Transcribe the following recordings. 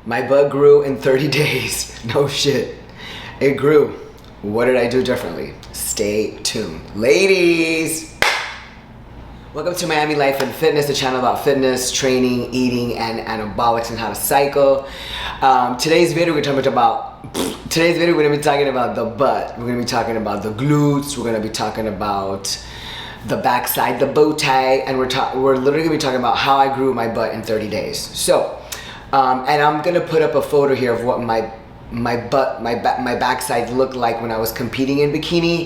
My butt grew in 30 days. No shit. It grew. What did I do differently? Stay tuned. Ladies! Welcome to Miami Life and Fitness, the channel about fitness, training, eating, and anabolics and how to cycle. Today's video we're going to be talking about the butt. We're going to be talking about the glutes. We're going to be talking about the backside, the bow tie, and we're literally going to be talking about how I grew my butt in 30 days. So, and I'm going to put up a photo here of what my backside looked like when I was competing in bikini,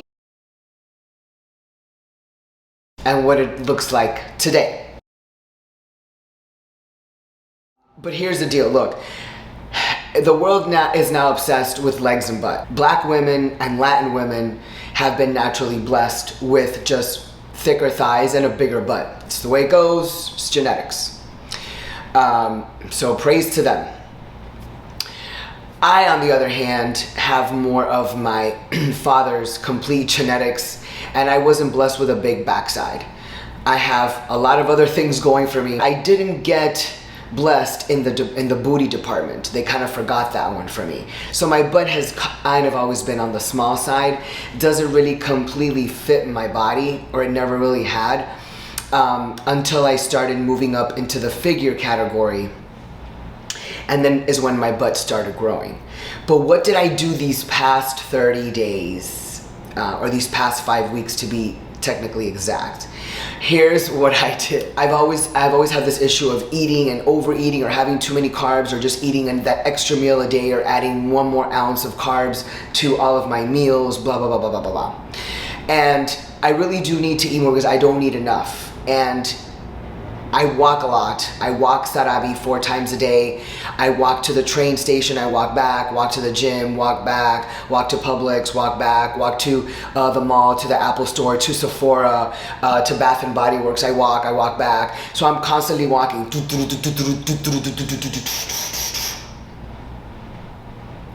and what it looks like today. But here's the deal, look. The world is now obsessed with legs and butt. Black women and Latin women have been naturally blessed with just thicker thighs and a bigger butt. It's the way it goes, it's genetics. So praise to them. I, on the other hand, have more of my father's complete genetics, and I wasn't blessed with a big backside. I have a lot of other things going for me. I didn't get blessed in the booty department. They kind of forgot that one for me. So my butt has kind of always been on the small side. Doesn't really completely fit my body, or it never really had, until I started moving up into the figure category. And then is when my butt started growing. But what did I do these past 30 days, or these past 5 weeks to be technically exact? Here's what I did. I've always had this issue of eating and overeating, or having too many carbs, or just eating that extra meal a day, or adding 1 more ounce of carbs to all of my meals, blah, blah, blah, blah, blah, blah, blah. And I really do need to eat more because I don't eat enough. And I walk a lot. I walk Sarabi 4 times a day. I walk to the train station, I walk back, walk to the gym, walk back, walk to Publix, walk back, walk to the mall, to the Apple store, to Sephora, to Bath and Body Works. I walk back. So I'm constantly walking.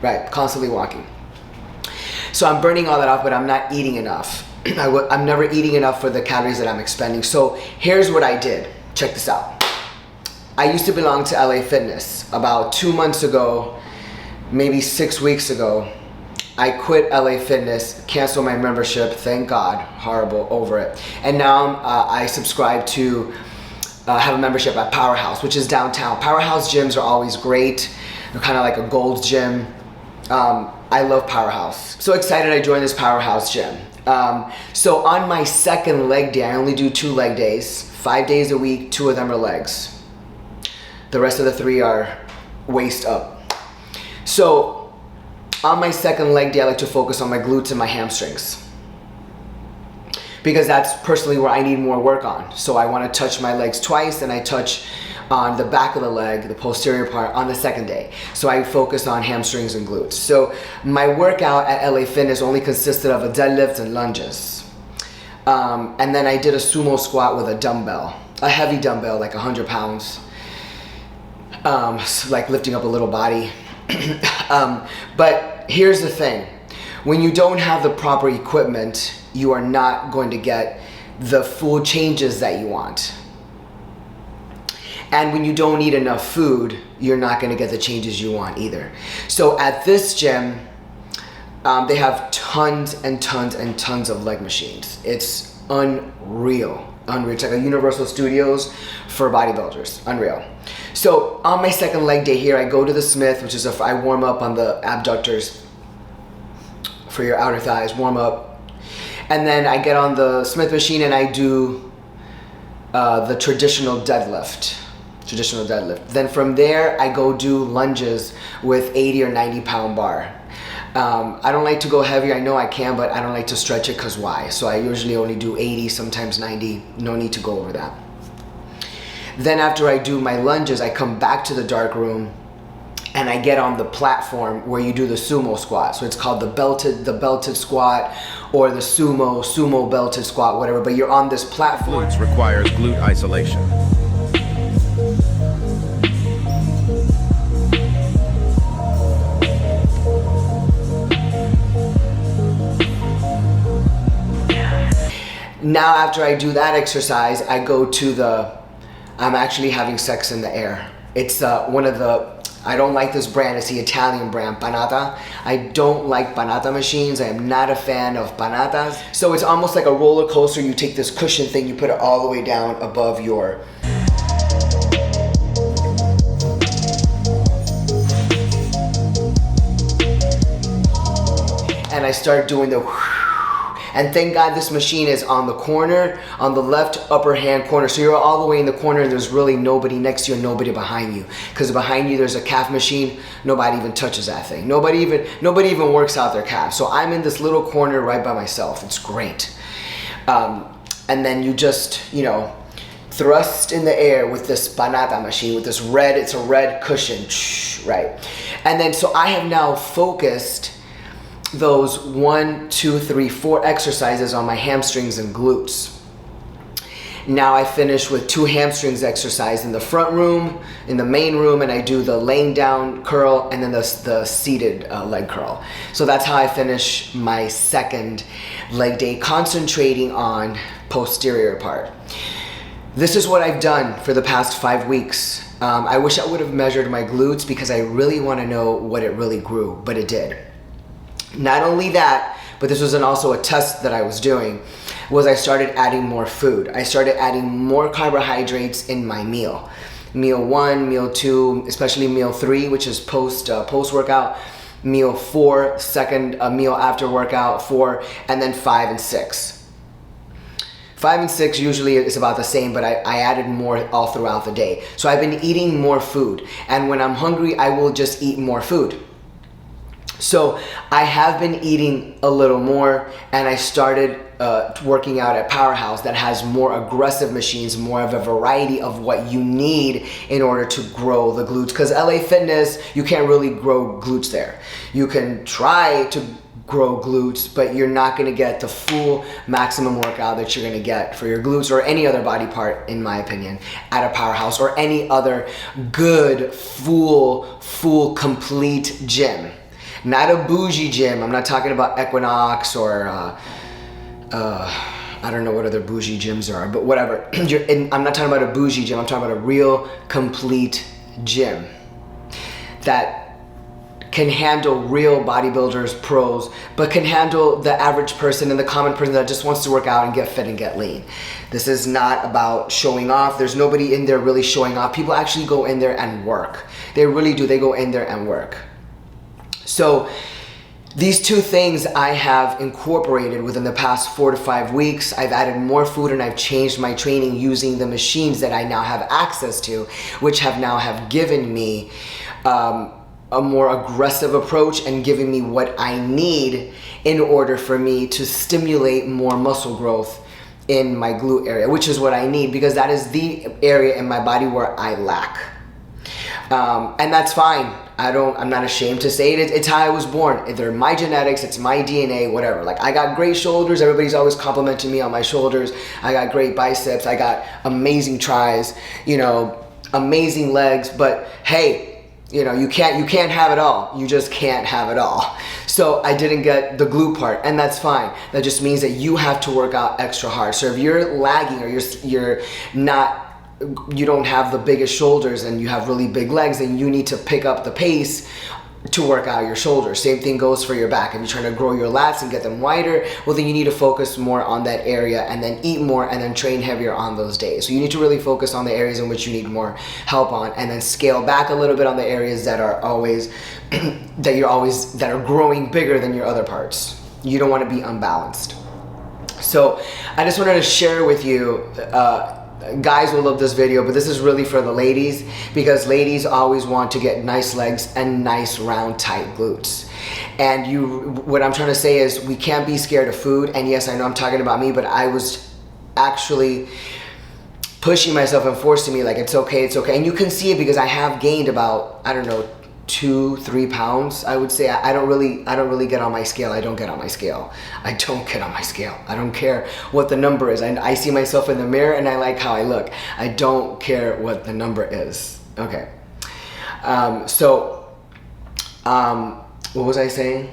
Right, constantly walking. So I'm burning all that off, but I'm not eating enough. I'm never eating enough for the calories that I'm expending. So here's what I did. Check this out. I used to belong to LA Fitness. About 2 months ago, maybe 6 weeks ago, I quit LA Fitness, canceled my membership, thank God, horrible, over it. And now I subscribe to have a membership at Powerhouse, which is downtown. Powerhouse gyms are always great. They're kind of like a Gold's Gym. I love Powerhouse. So excited I joined this Powerhouse gym. So on my second leg day, I only do 2 leg days. 5 days a week, 2 of them are legs. The rest of the 3 are waist up. So on my second leg day, I like to focus on my glutes and my hamstrings, because that's personally where I need more work on. So I want to touch my legs twice, and I touch on the back of the leg, the posterior part, on the second day. So I focus on hamstrings and glutes. So my workout at LA Fitness only consisted of a deadlift and lunges. And then I did a sumo squat with a dumbbell, a heavy dumbbell, like 100 pounds, like lifting up a little body. But here's the thing. When you don't have the proper equipment, you are not going to get the full changes that you want. And when you don't eat enough food, you're not going to get the changes you want either. So at this gym, they have tons and tons and tons of leg machines. It's unreal. It's like a Universal Studios for bodybuilders. Unreal. So on my second leg day here, I go to the Smith, which is I warm up on the abductors for your outer thighs, warm up. And then I get on the Smith machine and I do the traditional deadlift. Then from there, I go do lunges with 80 or 90 pound bar. I don't like to go heavier. I know I can, but I don't like to stretch it, because why? So I usually only do 80, sometimes 90. No need to go over that. Then after I do my lunges, I come back to the dark room and I get on the platform where you do the sumo squat. So it's called the belted squat, or the sumo belted squat, whatever. But you're on this platform. Glutes requires glute isolation. Now after I do that exercise, I go to I'm actually having sex in the air. It's one of the I don't like this brand. It's the Italian brand, Panata. I don't like Panata machines. I am not a fan of Panatas. So it's almost like a roller coaster. You take this cushion thing, you put it all the way down above your... And I start doing the... And thank God this machine is on the corner, on the left upper hand corner. So you're all the way in the corner and there's really nobody next to you and nobody behind you. Because behind you there's a calf machine. Nobody even touches that thing. Nobody even works out their calf. So I'm in this little corner right by myself. It's great. And then you just, you know, thrust in the air with this Panata machine, with this red, it's a red cushion, right? And then so I have now focused those 1, 2, 3, 4 exercises on my hamstrings and glutes. Now I finish with 2 hamstrings exercise in the front room, in the main room, and I do the laying down curl and then the seated leg curl. So that's how I finish my second leg day, concentrating on posterior part. This is what I've done for the past 5 weeks. I wish I would have measured my glutes because I really want to know what it really grew, but it did. Not only that, but this was also a test that I was doing, was I started adding more food. I started adding more carbohydrates in my meal. Meal 1, meal 2, especially meal 3, which is post-workout. Meal 4, second meal after workout, 4, and then 5 and 6. 5 and 6 usually is about the same, but I added more all throughout the day. So I've been eating more food, and when I'm hungry, I will just eat more food. So I have been eating a little more, and I started working out at Powerhouse that has more aggressive machines, more of a variety of what you need in order to grow the glutes. Because LA Fitness, you can't really grow glutes there. You can try to grow glutes, but you're not going to get the full maximum workout that you're going to get for your glutes or any other body part, in my opinion, at a Powerhouse or any other good, full, complete gym. Not a bougie gym. I'm not talking about Equinox or I don't know what other bougie gyms are, but whatever. I'm not talking about a bougie gym. I'm talking about a real, complete gym that can handle real bodybuilders, pros, but can handle the average person and the common person that just wants to work out and get fit and get lean. This is not about showing off. There's nobody in there really showing off. People actually go in there and work. They really do. They go in there and work. So these 2 things I have incorporated within the past 4 to 5 weeks. I've added more food and I've changed my training using the machines that I now have access to, which have given me a more aggressive approach and giving me what I need in order for me to stimulate more muscle growth in my glute area, which is what I need because that is the area in my body where I lack. And that's fine. I'm not ashamed to say it. It's how I was born. They're my genetics, it's my DNA, whatever. Like I got great shoulders. Everybody's always complimenting me on my shoulders. I got great biceps. I got amazing tries, you know, amazing legs. But hey, you know, you can't have it all. You just can't have it all. So I didn't get the glute part, and that's fine. That just means that you have to work out extra hard. So if you're lagging or you don't have the biggest shoulders and you have really big legs, then you need to pick up the pace to work out your shoulders. Same thing goes for your back. If you're trying to grow your lats and get them wider, well then you need to focus more on that area and then eat more and then train heavier on those days. So you need to really focus on the areas in which you need more help on and then scale back a little bit on the areas that are always that are growing bigger than your other parts. You don't want to be unbalanced. So I just wanted to share with you, guys will love this video, but this is really for the ladies because ladies always want to get nice legs and nice round tight glutes. And what I'm trying to say is we can't be scared of food. And yes, I know I'm talking about me, but I was actually pushing myself and forcing me like it's okay. And you can see it because I have gained about, I don't know, 2-3 pounds. I would say I don't really get on my scale. I don't get on my scale. I don't care what the number is. I see myself in the mirror and I like how I look. I don't care what the number is. Okay. What was I saying?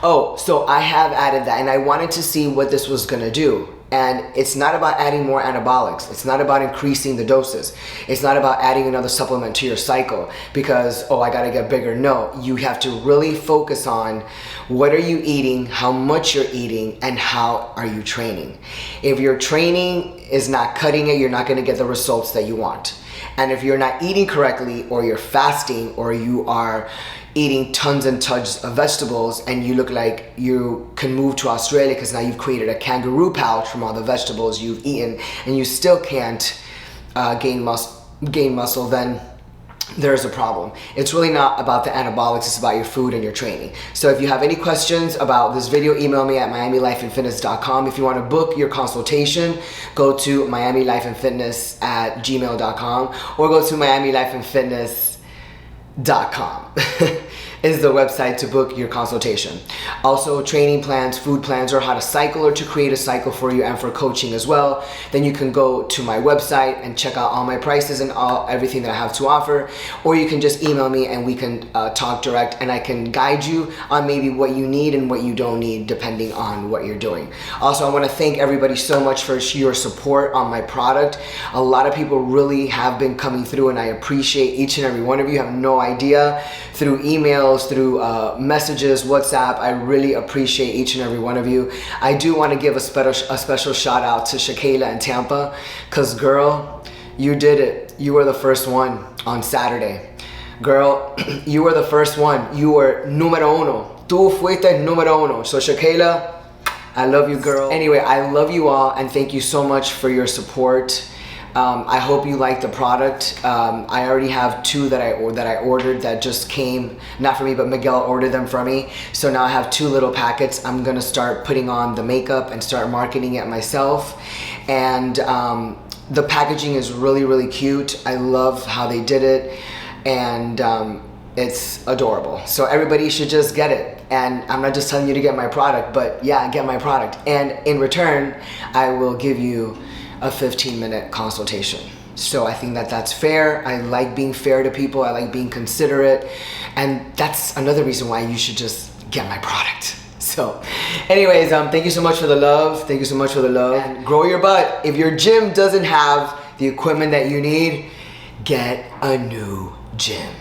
Oh, so I have added that and I wanted to see what this was gonna do. And it's not about adding more anabolics. It's not about increasing the doses. It's not about adding another supplement to your cycle because, oh, I gotta get bigger. No, you have to really focus on what are you eating, how much you're eating, and how are you training. If your training is not cutting it, you're not gonna get the results that you want. And if you're not eating correctly, or you're fasting, or you are eating tons and tons of vegetables and you look like you can move to Australia because now you've created a kangaroo pouch from all the vegetables you've eaten and you still can't gain muscle, then there's a problem. It's really not about the anabolics, it's about your food and your training. So if you have any questions about this video, email me at miamilifeandfitness.com. If you want to book your consultation, go to miamilifeandfitness@gmail.com or go to miamilifeandfitness.com is the website to book your consultation. Also, training plans, food plans, or how to cycle or to create a cycle for you and for coaching as well. Then you can go to my website and check out all my prices and everything that I have to offer. Or you can just email me and we can talk direct and I can guide you on maybe what you need and what you don't need depending on what you're doing. Also, I want to thank everybody so much for your support on my product. A lot of people really have been coming through and I appreciate each and every one of you. You have no idea. Through emails, through messages, WhatsApp, I really appreciate each and every one of you. I do want to give a special shout out to Shakayla in Tampa, because girl, you did it. You were the first one on Saturday. Girl, you were the first one. You were número uno. Tú fuiste número uno. So Shakayla, I love you, girl. Anyway, I love you all and thank you so much for your support. I hope you like the product. I already have 2 that I ordered that just came, not for me, but Miguel ordered them for me. So now I have 2 little packets. I'm gonna start putting on the makeup and start marketing it myself. And the packaging is really, really cute. I love how they did it. And it's adorable. So everybody should just get it. And I'm not just telling you to get my product, but yeah, get my product. And in return, I will give you a 15-minute consultation. So I think that that's fair. I like being fair to people. I like being considerate. And that's another reason why you should just get my product. So anyways, thank you so much for the love. Thank you so much for the love. And grow your butt. If your gym doesn't have the equipment that you need, get a new gym.